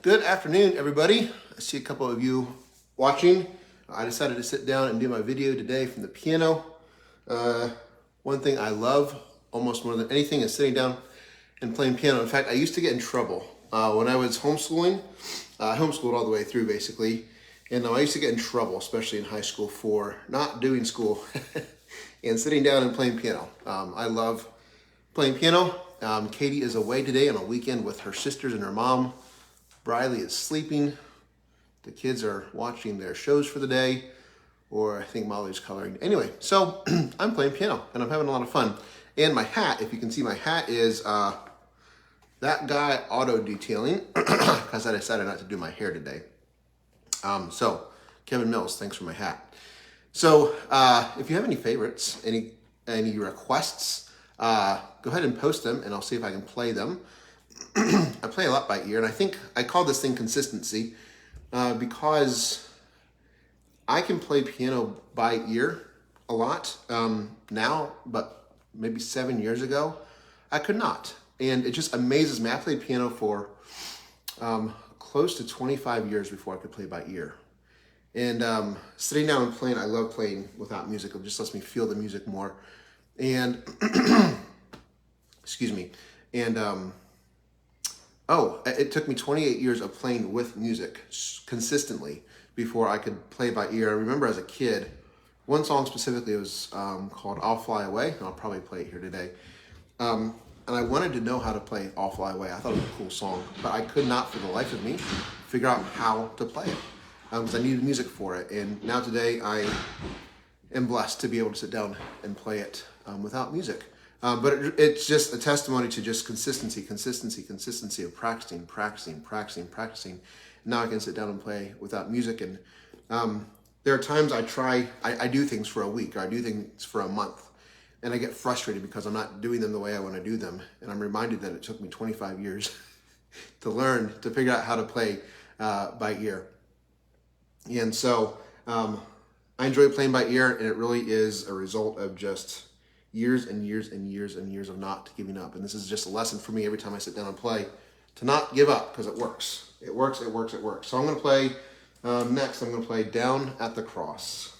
Good afternoon, everybody. I see a couple of you watching. I decided to sit down and do my video today from the piano. One thing I love almost more than anything is sitting down and playing piano. In fact, I used to get in trouble when I was homeschooling. I homeschooled all the way through, basically. And I used to get in trouble, especially in high school, for not doing school and sitting down and playing piano. I love playing piano. Katie is away today on a weekend with her sisters and her mom. Briley is sleeping. The kids are watching their shows for the day, or I think Molly's coloring. Anyway, so I'm playing piano and I'm having a lot of fun. And my hat, if you can see, my hat is That Guy Auto Detailing, because I decided not to do my hair today. So Kevin Mills, thanks for my hat. So if you have any favorites, any requests, go ahead and post them and I'll see if I can play them. I play a lot by ear, and I think I call this thing consistency because I can play piano by ear a lot now, but maybe 7 years ago, I could not. And it just amazes me. I played piano for close to 25 years before I could play by ear. And sitting down and playing, I love playing without music. It just lets me feel the music more. And, excuse me, and it took me 28 years of playing with music consistently before I could play by ear. I remember as a kid, one song specifically was called I'll Fly Away, and I'll probably play it here today. And I wanted to know how to play I'll Fly Away. I thought it was a cool song, but I could not for the life of me figure out how to play it because I needed music for it. And now today I am blessed to be able to sit down and play it without music. But it's just a testimony to just consistency of practicing. Now I can sit down and play without music. And there are times I do things for a week or I do things for a month. And I get frustrated because I'm not doing them the way I want to do them. And I'm reminded that it took me 25 years to learn, to figure out how to play by ear. And so I enjoy playing by ear, and it really is a result of just years and years and years and years of not giving up. And this is just a lesson for me every time I sit down and play, to not give up, because it works. It works. So I'm going to play, next I'm going to play Down at the Cross.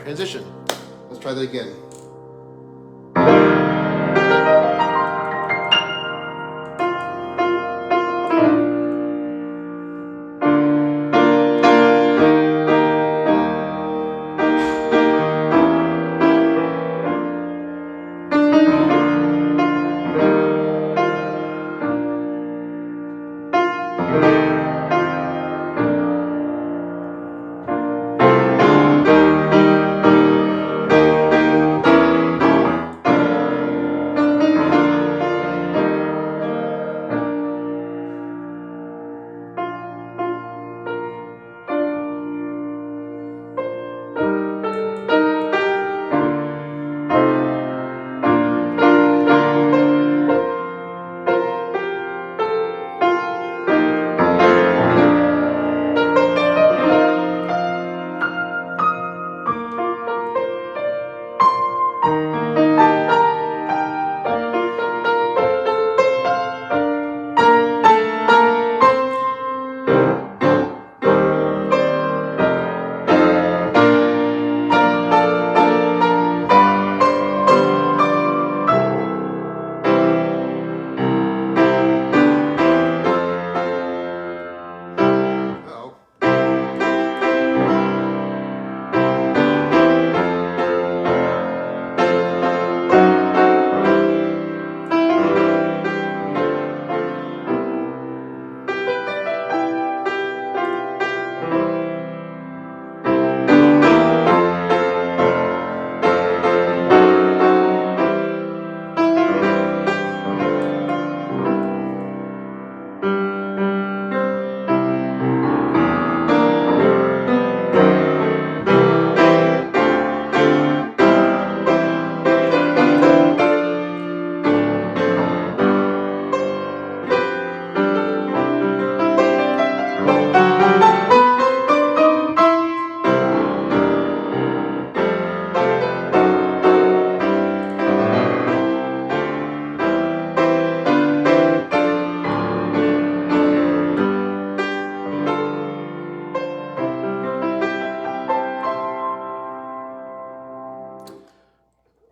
transition. Let's try that again.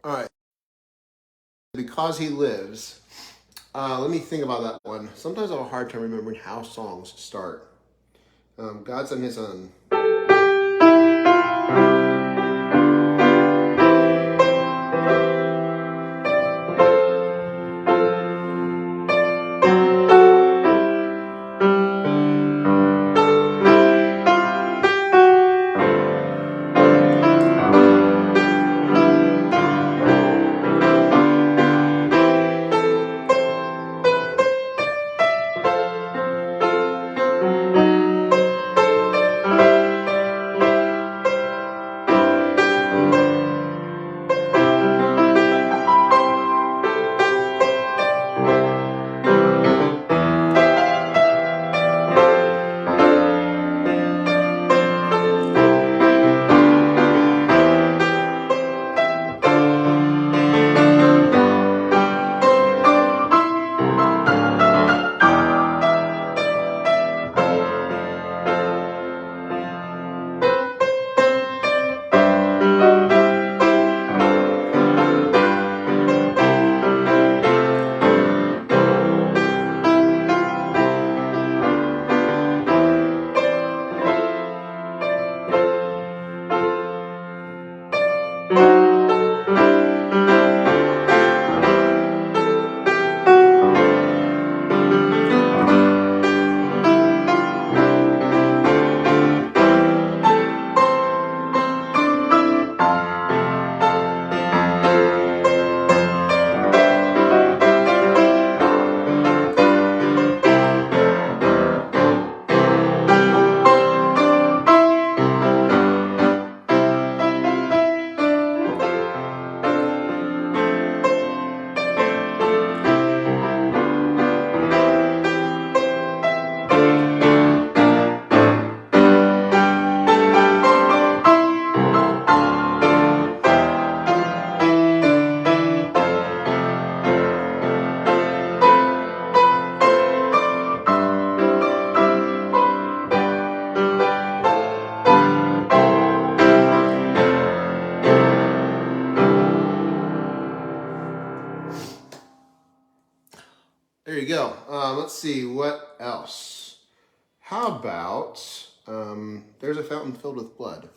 All right. Because He Lives. Let me think about that one. Sometimes I have a hard time remembering how songs start. God's on His own. There you go. Let's see, what else? How about, there's a fountain filled with blood.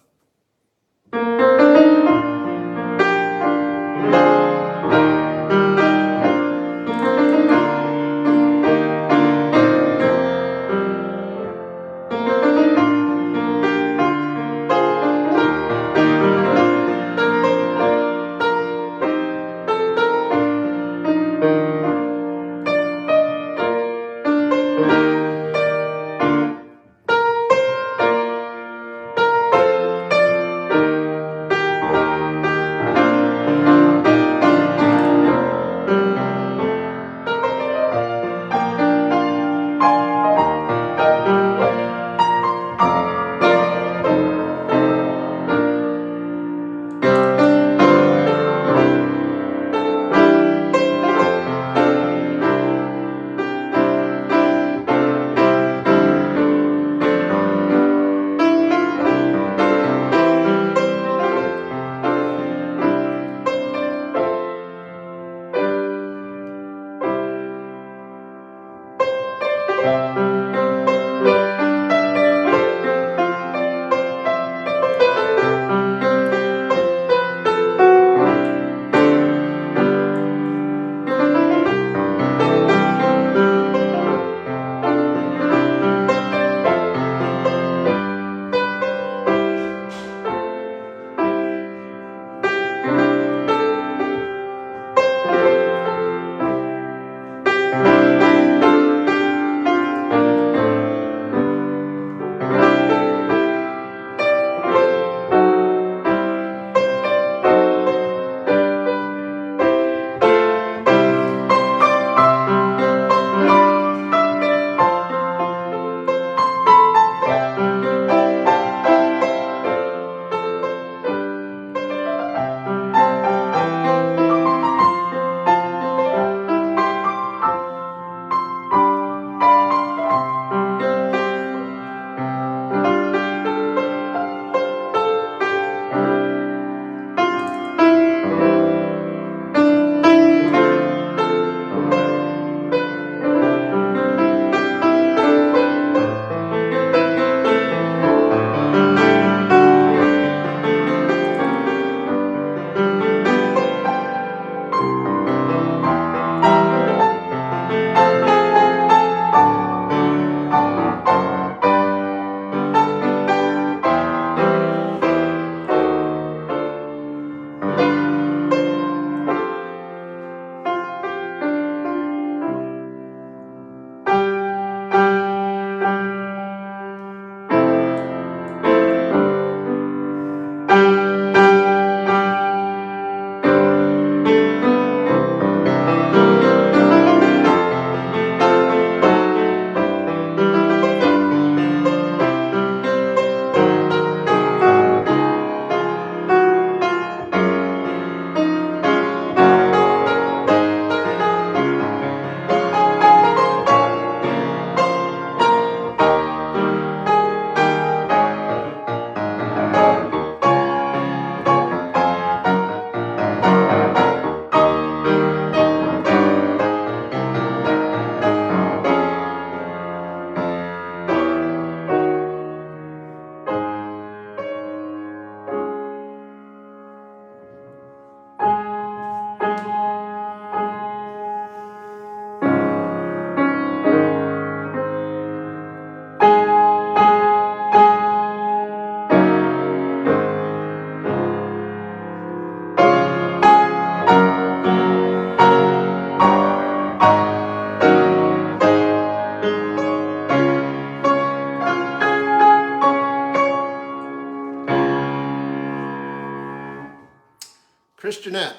Christianette,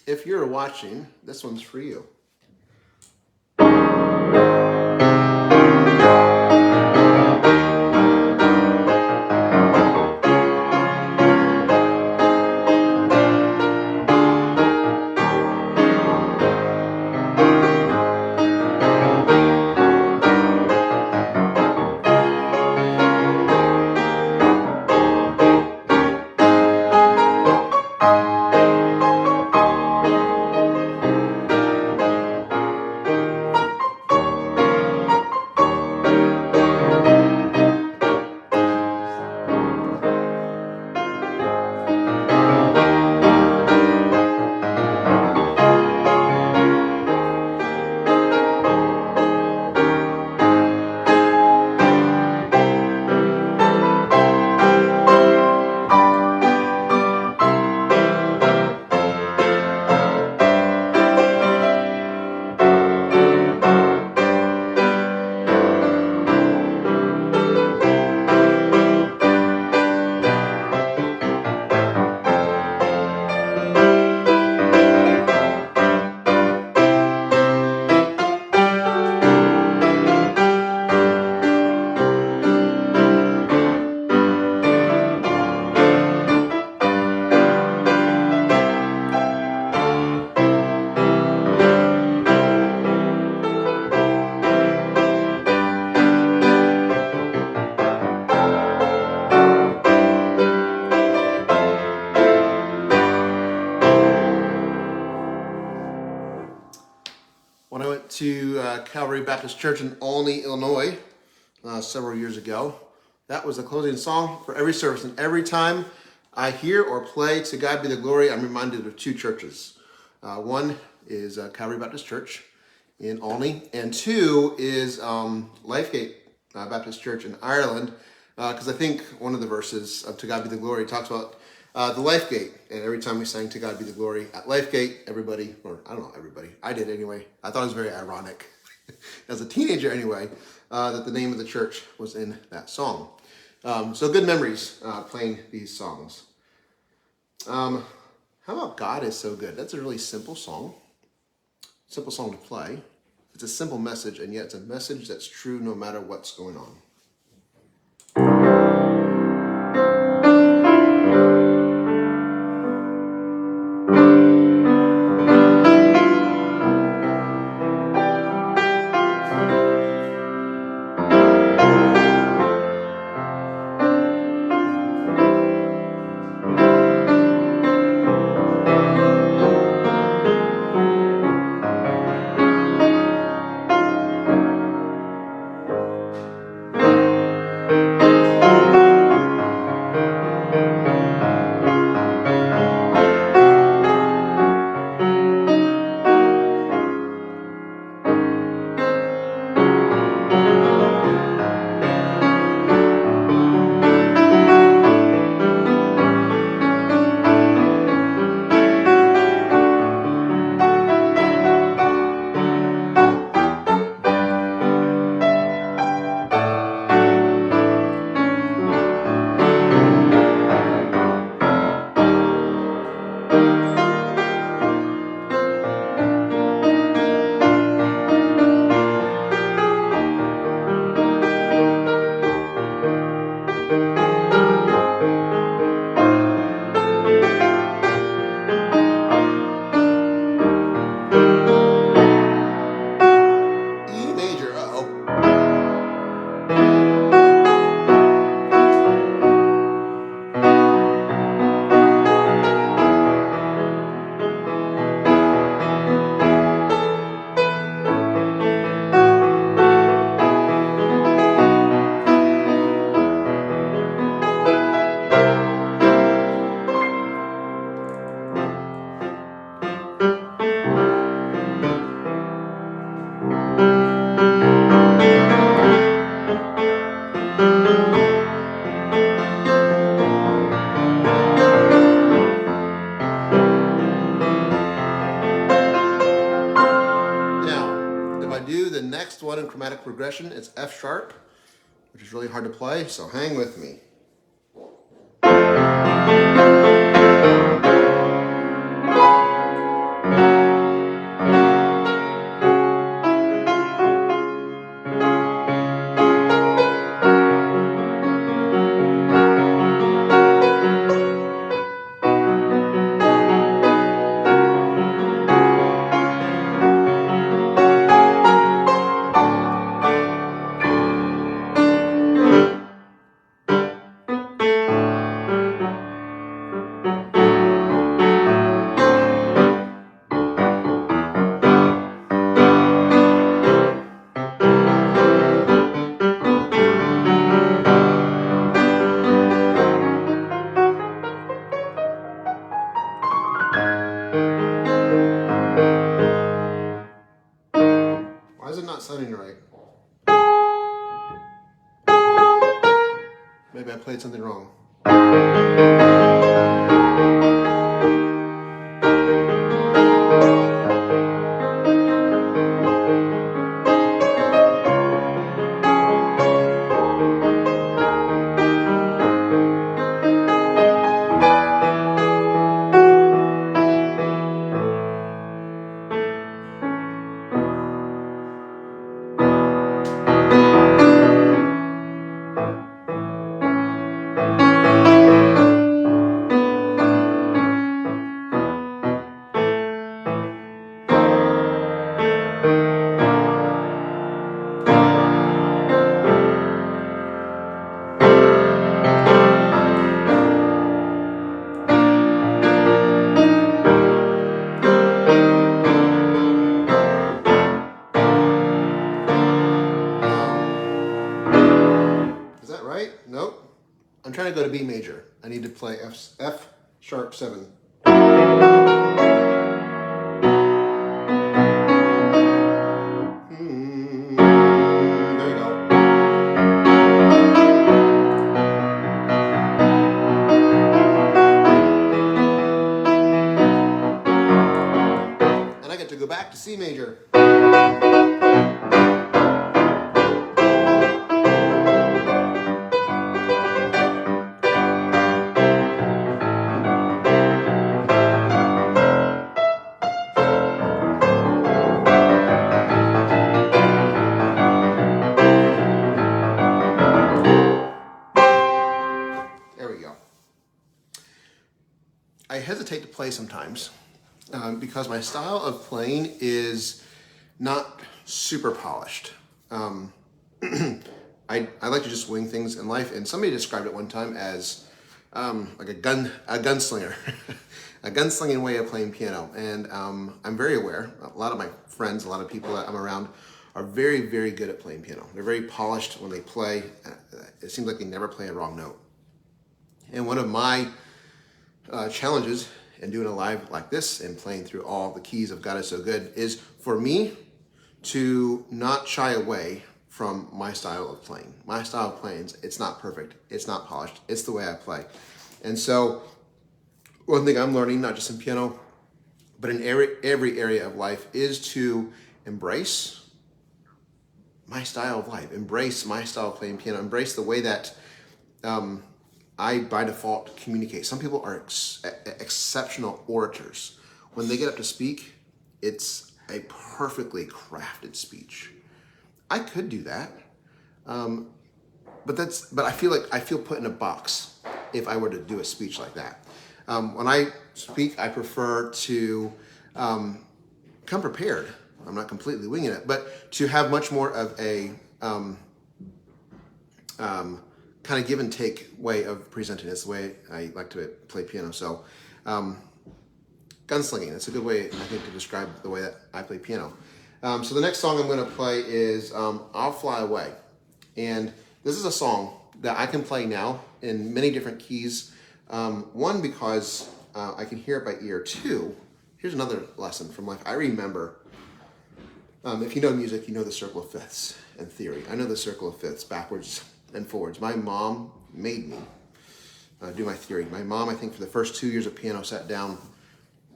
if you're watching, this one's for you. When I went to Calvary Baptist Church in Olney, Illinois, several years ago, that was the closing song for every service. And every time I hear or play To God Be the Glory, I'm reminded of two churches. One is Calvary Baptist Church in Olney, and two is Lifegate Baptist Church in Ireland, because I think one of the verses of To God Be the Glory talks about the Lifegate. And every time we sang To God Be the Glory at Lifegate, everybody, or I don't know everybody, I did anyway, I thought it was very ironic, as a teenager anyway, that the name of the church was in that song. So good memories playing these songs. How about God is So Good? That's a really simple song to play. It's a simple message, and yet it's a message that's true no matter what's going on. Next one in chromatic progression is F sharp, which is really hard to play, so hang with me. Why is it not sounding right? Maybe I played something wrong. B major. I need to play F sharp 7. There you go. And I get to go back to C major. There we go. I hesitate to play sometimes because my style of playing is not super polished. I like to just wing things in life, and somebody described it one time as like a gunslinger, a gunslinging way of playing piano. And I'm very aware. A lot of my friends, a lot of people that I'm around, are very, very good at playing piano. They're very polished when they play. It seems like they never play a wrong note. And one of my challenges in doing a live like this and playing through all the keys of God Is So Good is for me to not shy away from my style of playing. My style of playing, it's not perfect, it's not polished, it's the way I play. And so one thing I'm learning, not just in piano, but in every area of life, is to embrace my style of life, embrace my style of playing piano, embrace the way that I, by default, communicate. Some people are exceptional orators. When they get up to speak, it's a perfectly crafted speech. I could do that, but I feel put in a box if I were to do a speech like that. When I speak, I prefer to come prepared. I'm not completely winging it, but to have much more of a kind of give and take way of presenting. It's the way I like to play piano. So gunslinging, it's a good way, I think, to describe the way that I play piano. So the next song I'm going to play is I'll Fly Away. And this is a song that I can play now in many different keys. One, because I can hear it by ear. Two, here's another lesson from life. I remember, if you know music, you know the circle of fifths and theory. I know the circle of fifths backwards and forwards. My mom made me do my theory. My mom, I think for the first 2 years of piano, sat down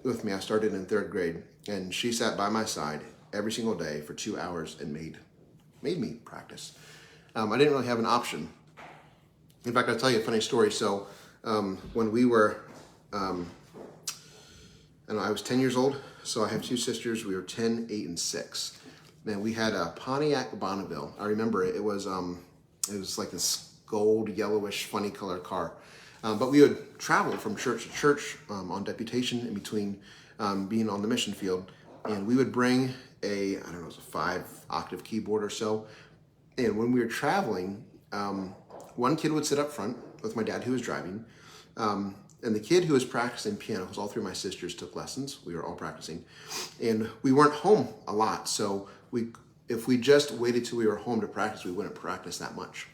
with me. I started in 3rd grade, and she sat by my side every single day for 2 hours and made me practice. I didn't really have an option. In fact, I'll tell you a funny story. So when we were, I was 10 years old, so I have 2 sisters. We were 10, 8, and 6. Man, we had a Pontiac Bonneville. I remember it. It was like this gold, yellowish, funny color car. But we would travel from church to church on deputation in between being on the mission field. And we would bring it was a 5-octave keyboard or so. And when we were traveling, one kid would sit up front with my dad who was driving. And the kid who was practicing piano, because all 3 of my sisters took lessons, we were all practicing. And we weren't home a lot. So if we just waited till we were home to practice, we wouldn't practice that much.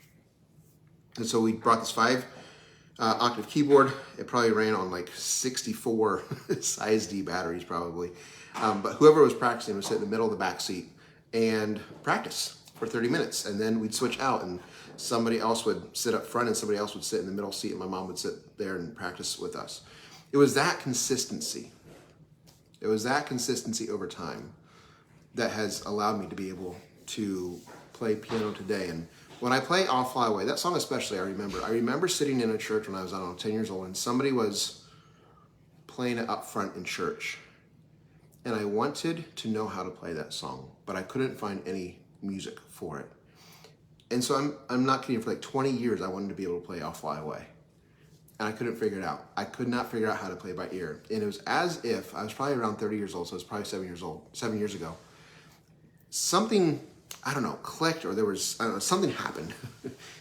And so we brought this 5-octave keyboard. It probably ran on like 64 size D batteries probably. But whoever was practicing would sit in the middle of the back seat and practice for 30 minutes. And then we'd switch out and somebody else would sit up front and somebody else would sit in the middle seat and my mom would sit there and practice with us. It was that consistency. It was that consistency over time that has allowed me to be able to play piano today. And when I play I'll Fly Away, that song especially, I remember sitting in a church when I was, 10 years old, and somebody was playing it up front in church. And I wanted to know how to play that song, but I couldn't find any music for it. And so I'm not kidding, for like 20 years I wanted to be able to play I'll Fly Away. And I couldn't figure it out. I could not figure out how to play by ear. And it was as if, I was probably around 30 years old, so it was probably 7 years ago. Something, clicked, or there was, something happened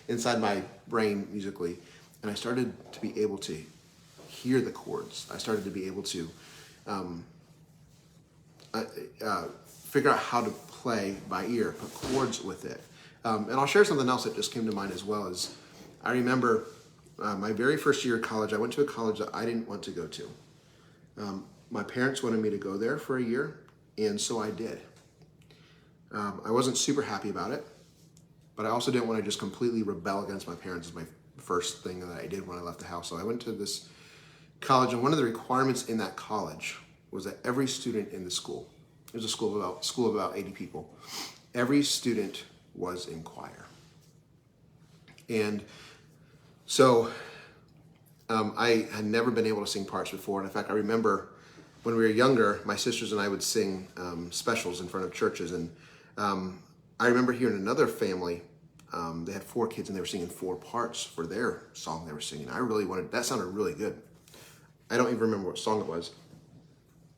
inside my brain musically. And I started to be able to hear the chords. I started to be able to figure out how to play by ear, put chords with it. And I'll share something else that just came to mind as well. Is I remember my very first year of college, I went to a college that I didn't want to go to. My parents wanted me to go there for a year, and so I did. I wasn't super happy about it, but I also didn't want to just completely rebel against my parents as my first thing that I did when I left the house. So I went to this college, and one of the requirements in that college was that every student in the school, it was a school of about 80 people, every student was in choir. And so I had never been able to sing parts before. And in fact, I remember when we were younger, my sisters and I would sing specials in front of churches. And I remember hearing another family, they had 4 kids and they were singing 4 parts for their song they were singing. I really wanted, that sounded really good. I don't even remember what song it was,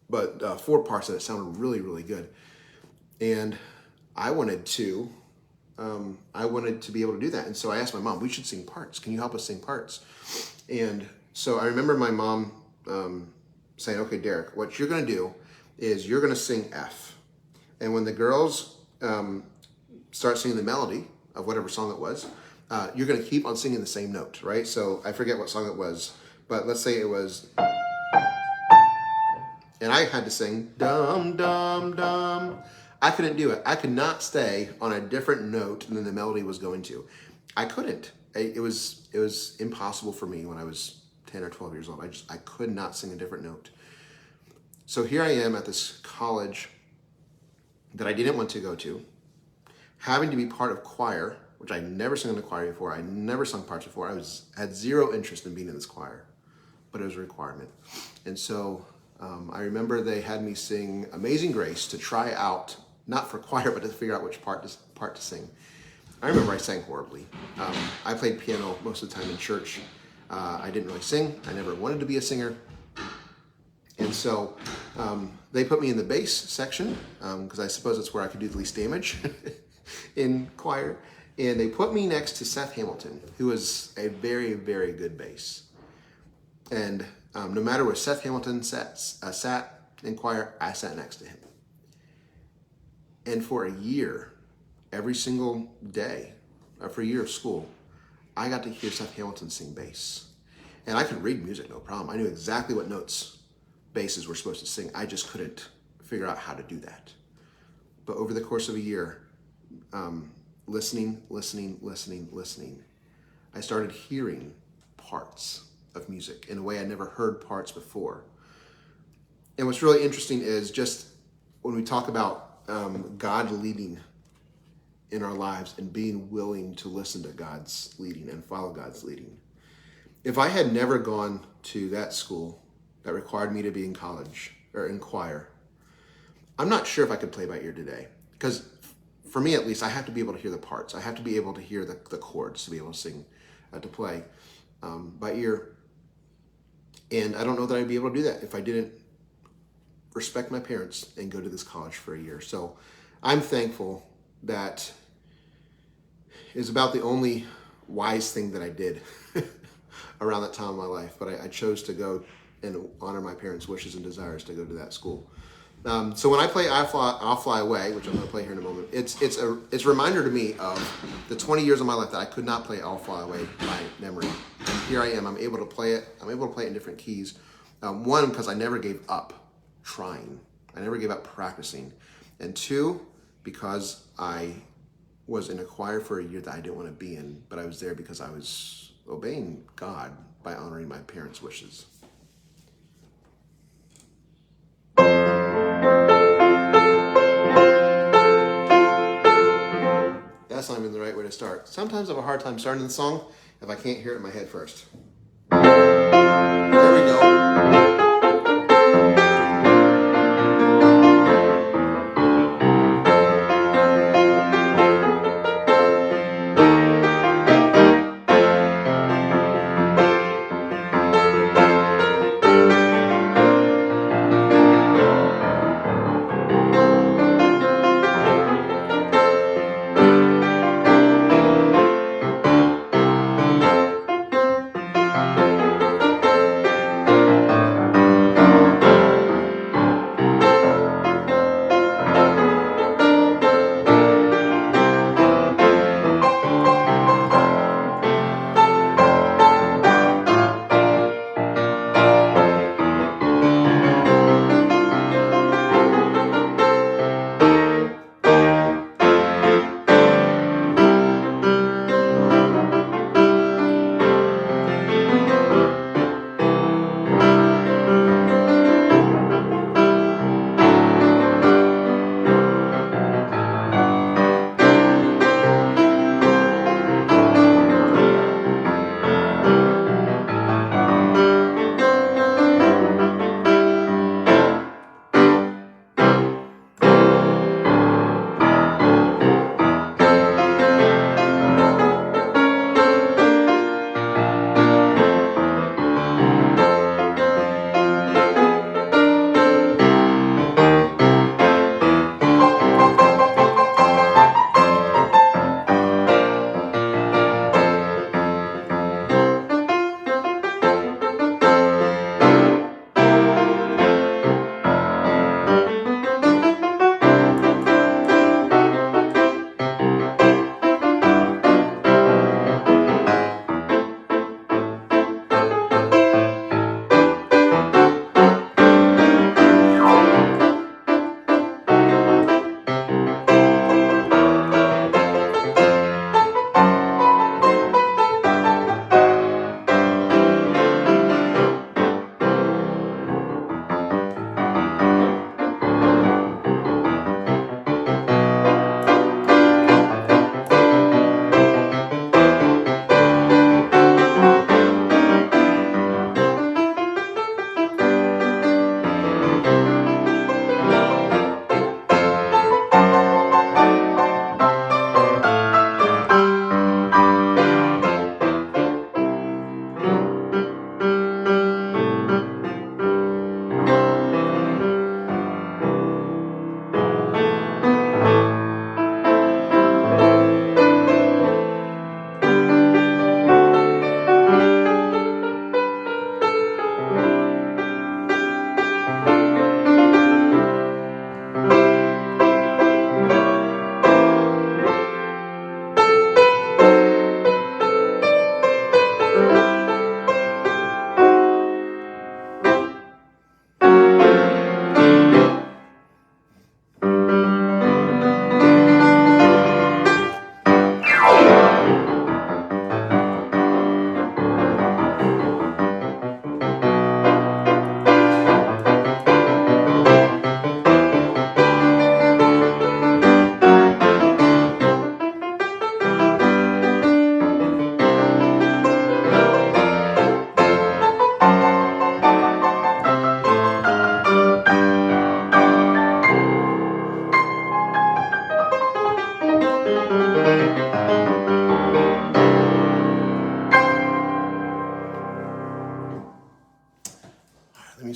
but 4 parts and it sounded really, really good. And I wanted to be able to do that. And so I asked my mom, we should sing parts. Can you help us sing parts? And so I remember my mom saying, okay, Derek, what you're going to do is you're going to sing F. And when the girls start singing the melody of whatever song it was, you're going to keep on singing the same note, right? So I forget what song it was, but let's say it was, and I had to sing dum, dum, dum. I couldn't do it. I could not stay on a different note than the melody was going to. I couldn't. It was impossible for me when I was 10 or 12 years old. I could not sing a different note. So here I am at this college that I didn't want to go to, having to be part of choir, which I'd never sung in a choir before. I never sung parts before. I had zero interest in being in this choir, but it was a requirement. And so I remember they had me sing Amazing Grace to try out, not for choir, but to figure out which part to sing. I remember I sang horribly. I played piano most of the time in church. I didn't really sing. I never wanted to be a singer. And so they put me in the bass section because I suppose that's where I could do the least damage in choir. And they put me next to Seth Hamilton, who was a very, very good bass. And no matter where Seth Hamilton sat in choir, I sat next to him. And for a year, every single day, for a year of school, I got to hear Seth Hamilton sing bass. And I could read music, no problem. I knew exactly what notes basses were supposed to sing. I just couldn't figure out how to do that. But over the course of a year, listening, I started hearing parts of music in a way I never heard parts before. And what's really interesting is just when we talk about God leading in our lives and being willing to listen to God's leading and follow God's leading. If I had never gone to that school that required me to be in college or in choir, I'm not sure if I could play by ear today. Because for me, at least, I have to be able to hear the parts. I have to be able to hear the chords to be able to sing, to play by ear. And I don't know that I'd be able to do that if I didn't respect my parents and go to this college for a year. So I'm thankful that is about the only wise thing that I did around that time of my life. But I chose to go and honor my parents' wishes and desires to go to that school. So when I play I'll Fly Away, which I'm going to play here in a moment, it's a reminder to me of the 20 years of my life that I could not play I'll Fly Away by memory. And here I am. I'm able to play it. I'm able to play it in different keys. One, because I never gave up trying. I never gave up practicing. And 2, because I was in a choir for a year that I didn't want to be in, but I was there because I was obeying God by honoring my parents' wishes. That's not even the right way to start. Sometimes I have a hard time starting the song if I can't hear it in my head first. There we go.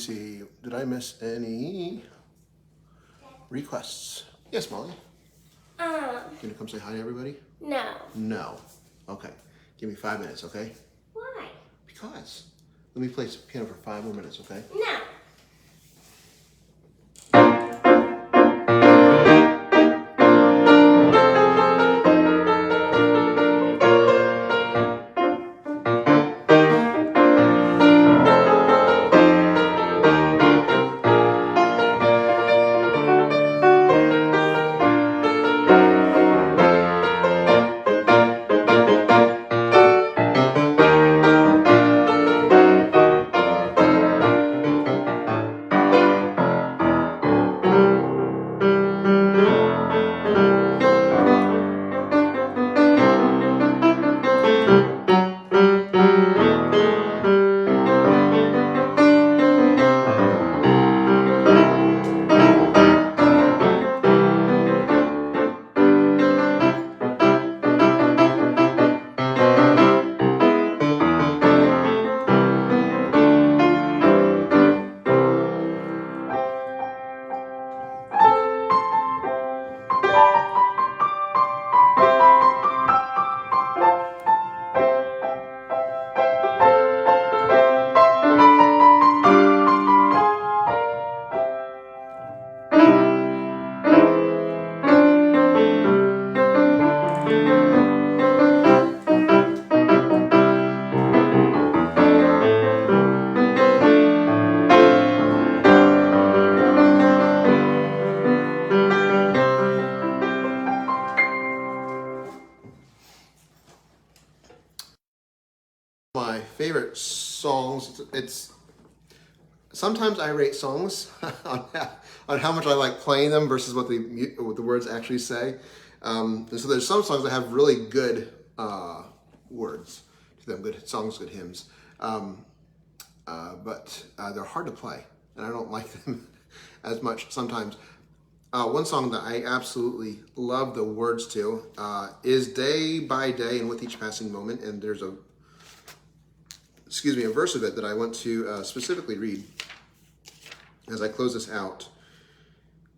see. Did I miss any requests? Yes, Molly. Can you come say hi to everybody? No. No. Okay. Give me 5 minutes, okay? Why? Because. Let me play piano for 5 more minutes, okay? No. My favorite songs, it's sometimes I rate songs on how much I like playing them versus what the words actually say. And so there's some songs that have really good words to them, good songs, good hymns. But they're hard to play, and I don't like them as much sometimes. One song that I absolutely love the words to is Day by Day and With Each Passing Moment, and there's a verse of it that I want to specifically read as I close this out.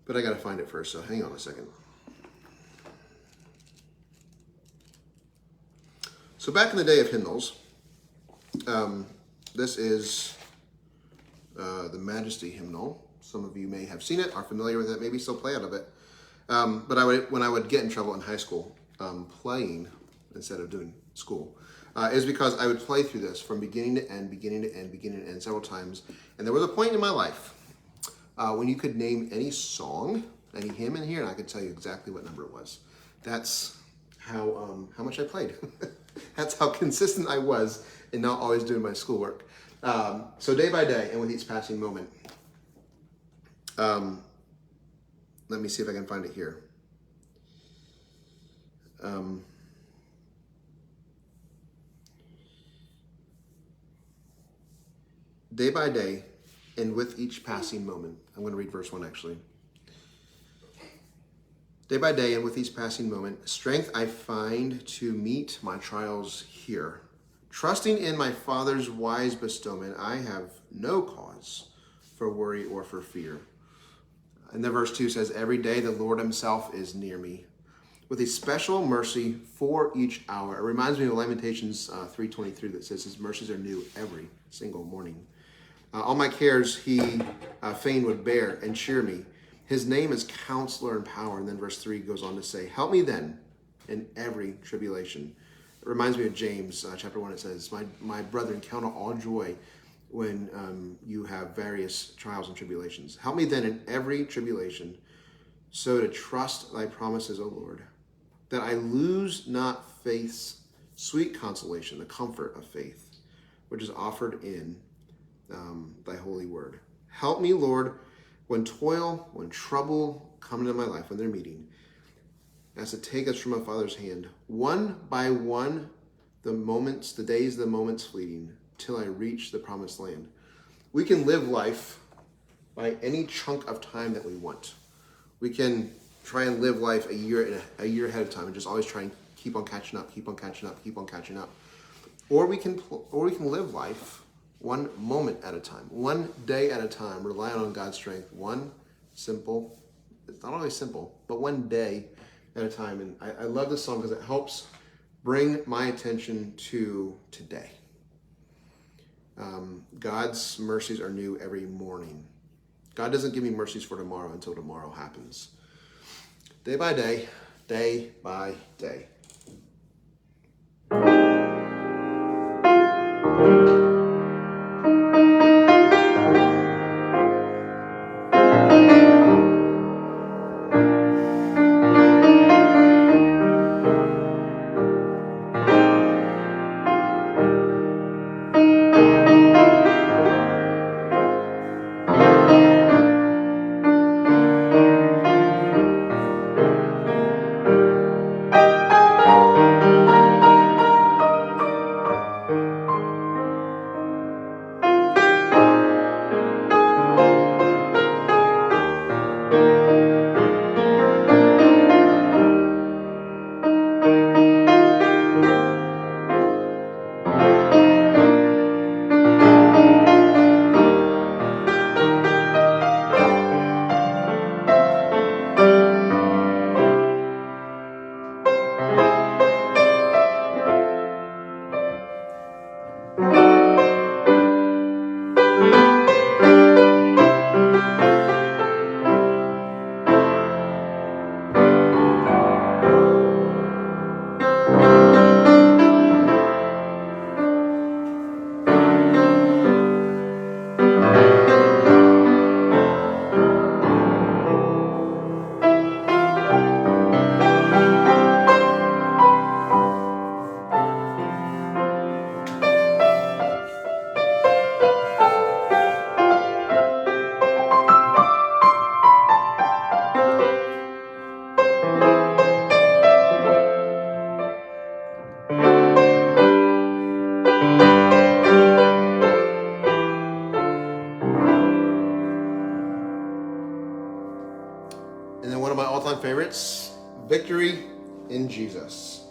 But I got to find it first, so hang on a second. So back in the day of hymnals, this is the Majesty hymnal. Some of you may have seen it, are familiar with it, maybe still play out of it. But when I would get in trouble in high school playing instead of doing school, is because I would play through this from beginning to end, beginning to end, beginning to end several times. And there was a point in my life when you could name any song, any hymn in here, and I could tell you exactly what number it was. That's how much I played. That's how consistent I was in not always doing my schoolwork. So Day by Day and With Each Passing Moment. Let me see if I can find it here. Day by day, and with each passing moment. I'm going to read verse 1 actually. Day by day, and with each passing moment, strength I find to meet my trials here. Trusting in my Father's wise bestowment, I have no cause for worry or for fear. And then verse 2 says, every day the Lord himself is near me, with a special mercy for each hour. It reminds me of Lamentations 3:23 that says his mercies are new every single morning. All my cares he fain would bear and cheer me. His name is Counselor and Power. And then verse 3 goes on to say, help me then in every tribulation. It reminds me of James chapter 1. It says, my brethren, count it all joy when you have various trials and tribulations. Help me then in every tribulation, so to trust thy promises, O Lord, that I lose not faith's sweet consolation, the comfort of faith, which is offered in thy holy word. Help me, Lord, when toil, when trouble come into my life, when they're meeting, as to take us from my Father's hand, one by one, the moments, the days, the moments fleeting, till I reach the promised land. We can live life by any chunk of time that we want. We can try and live life a year ahead of time and just always try and keep on catching up, keep on catching up, keep on catching up. Or we can live life one moment at a time, one day at a time, relying on God's strength. One simple, it's not always simple, but one day at a time. And I love this song because it helps bring my attention to today. God's mercies are new every morning. God doesn't give me mercies for tomorrow until tomorrow happens. Day by day, day by day. And then one of my all-time favorites, Victory in Jesus.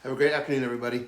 Have a great afternoon, everybody.